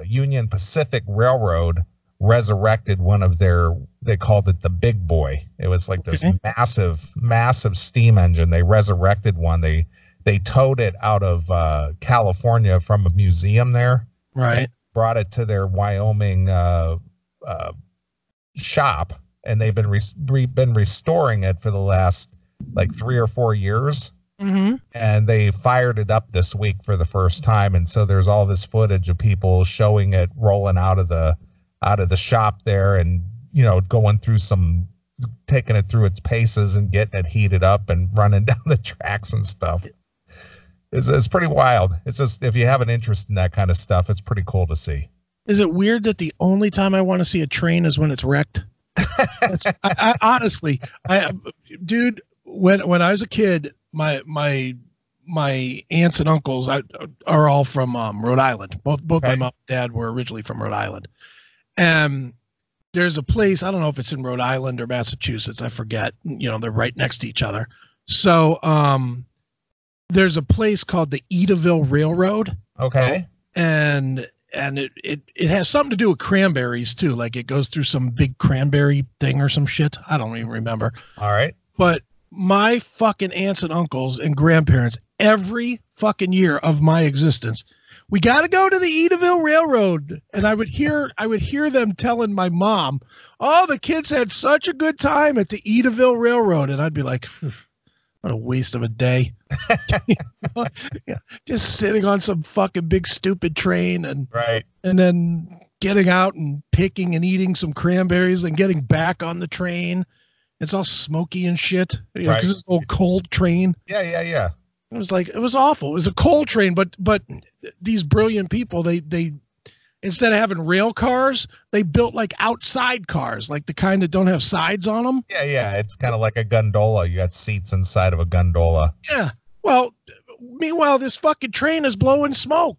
Union Pacific Railroad resurrected one of their, they called it the Big Boy. It was like this massive steam engine. They resurrected one. They towed it out of California from a museum there. Right. Brought it to their Wyoming shop, and they've been restoring it for the last like 3 or 4 years. Mm-hmm. And they fired it up this week for the first time, and so there's all this footage of people showing it rolling out of the shop there, and going through taking it through its paces and getting it heated up and running down the tracks and stuff. It's pretty wild. It's just, if you have an interest in that kind of stuff, it's pretty cool to see. Is it weird that the only time I want to see a train is when it's wrecked? I honestly, dude, when I was a kid, my aunts and uncles are all from Rhode Island. Both my mom and dad were originally from Rhode Island. And there's a place, I don't know if it's in Rhode Island or Massachusetts, I forget. They're right next to each other. So there's a place called the Edaville Railroad. Okay. And it has something to do with cranberries too. Like it goes through some big cranberry thing or some shit. I don't even remember. All right. But my fucking aunts and uncles and grandparents, every fucking year of my existence, we got to go to the Edaville Railroad. And I would hear them telling my mom, oh, the kids had such a good time at the Edaville Railroad. And I'd be like, what a waste of a day. Yeah, just sitting on some fucking big stupid train and then getting out and picking and eating some cranberries and getting back on the train. It's all smoky and shit, because it's an old cold train. Yeah. It was awful. It was a cold train, but these brilliant people, they instead of having rail cars, they built like outside cars, like the kind that don't have sides on them. Yeah. It's kind of like a gondola. You got seats inside of a gondola. Yeah. Well, meanwhile, this fucking train is blowing smoke.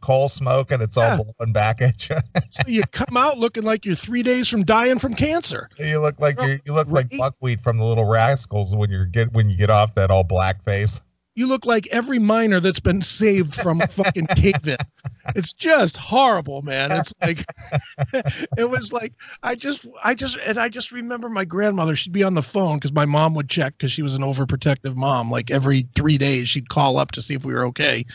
Coal smoke, and it's all blowing back at you. So you come out looking like you're 3 days from dying from cancer. You look like like Buckwheat from the Little Rascals when you get off that all black face. You look like every miner that's been saved from a fucking cave-in. It's just horrible, man. It's like, it was like, I just remember my grandmother, she'd be on the phone because my mom would check because she was an overprotective mom. Like every 3 days she'd call up to see if we were okay.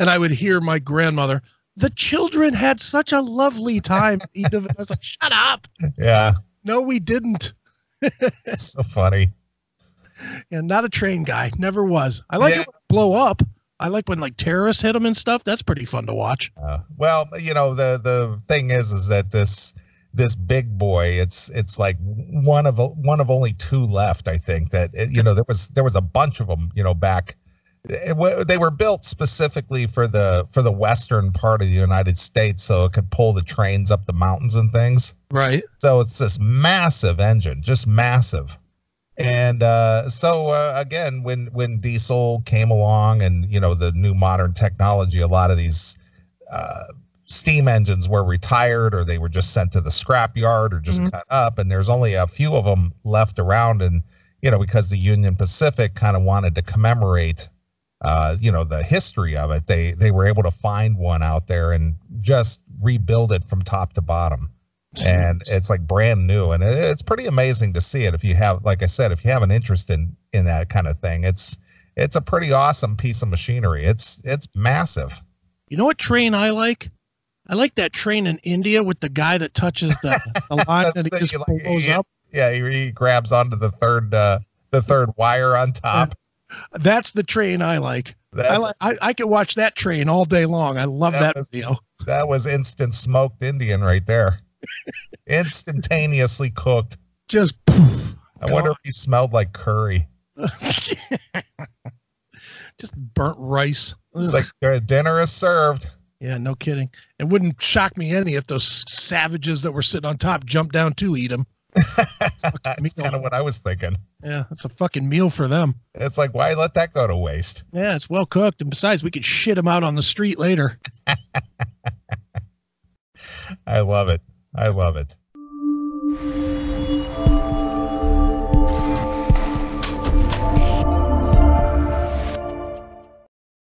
And I would hear my grandmother, the children had such a lovely time. I was like, shut up. Yeah. No, we didn't. It's so funny. And not a train guy. Never was. I like it when it blow up. I like when like terrorists hit them and stuff. That's pretty fun to watch. Well, the thing is that this Big Boy, it's like one of only 2 left. I think that there was a bunch of them. Back. They were built specifically for the western part of the United States, so it could pull the trains up the mountains and things. Right. So it's this massive engine, just massive. And again, when diesel came along and, the new modern technology, a lot of these steam engines were retired, or they were just sent to the scrap yard or just cut up. And there's only a few of them left around. And, because the Union Pacific kind of wanted to commemorate, the history of it, they were able to find one out there and just rebuild it from top to bottom. And it's like brand new, and it's pretty amazing to see it. If you have, like I said, if you have an interest in that kind of thing, it's a pretty awesome piece of machinery. It's massive. You know what train I like? I like that train in India with the guy that touches the line and it just pulls up. Yeah, he grabs onto the third wire on top. That's the train I like. I can watch that train all day long. I love that video. That was instant smoked Indian right there. Instantaneously cooked. Just poof. I wonder if he smelled like curry. Just burnt rice. It's like dinner is served. Yeah, no kidding. It wouldn't shock me any if those savages that were sitting on top jumped down to eat them. That's kind of what I was thinking. Yeah, it's a fucking meal for them. It's like, why let that go to waste? Yeah, it's well cooked. And besides, we could shit them out on the street later. I love it. I love it.